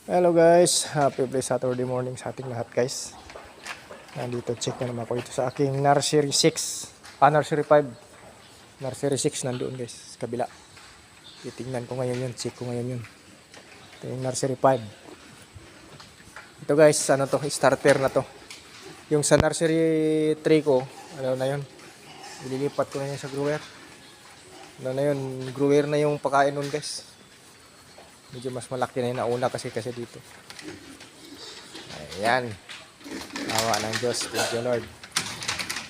Hello guys, happy Saturday morning sa ating lahat guys. Nandito check na naman ako ito sa aking nursery 6, nursery 5. Nursery 6 nandoon guys, sa kabila. Titingnan ko ngayon yun, check ko ngayon yun. Ito yung nursery 5. Ito guys, ano to, starter na to. Yung sa nursery 3 ko, ano na yun, ililipat ko na yun sa grower. Ano na yun, grower na yung pakain nun guys. Medyo mas malaki na yung nauna kasi dito. Ayan. Awa ng Diyos. Thank you Lord.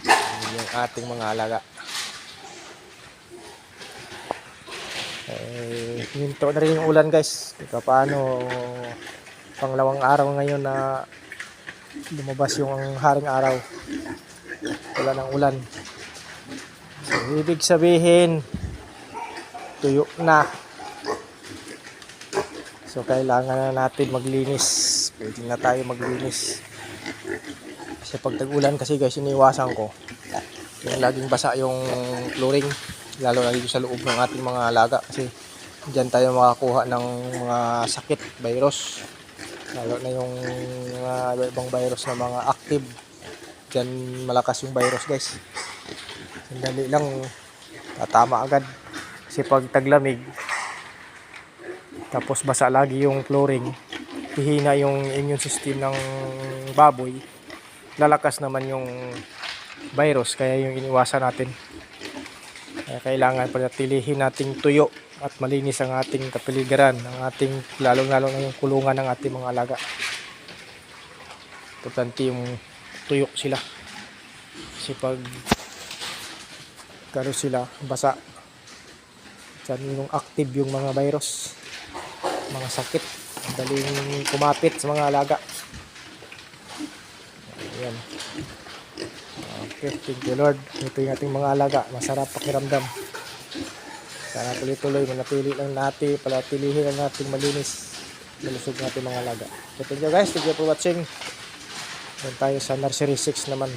Ayan yung ating mga alaga. Hinto na rin yung ulan guys. Ika paano panglawang araw ngayon na lumabas yung haring araw. Wala ng ulan. So, ibig sabihin tuyo na. So kailangan na natin maglinis. Pwede na tayo maglinis. Kasi pag tag-ulan kasi guys, iniwasan ko yung laging basa yung flooring, lalo na dito sa loob ng ating mga alaga kasi diyan tayo makakuha ng mga sakit, virus, lalo na yung mga ibang virus na mga active. Diyan malakas yung virus guys. Sandali lang tatama agad kasi pag taglamig tapos basa lagi yung flooring, hihina yung immune system ng baboy, lalakas naman yung virus, kaya yung iniwasan natin. Kaya kailangan panatilihin nating tuyo at malinis ang ating kapaligiran, ang ating lalo na yung kulungan ng ating mga alaga. Importante yung tuyo sila kasi pag karo sila basa, dyan yung active yung mga virus, mga sakit, daling kumapit sa mga alaga. Ayan. Okay, thank you Lord. Ito yung ating mga alaga, masarap pakiramdam. Sana tuloy-tuloy manatili lang natin, palatilihin lang natin malinis, malusog natin mga alaga. So thank you guys, thank you for watching. Doon tayo sa nursery 6 naman.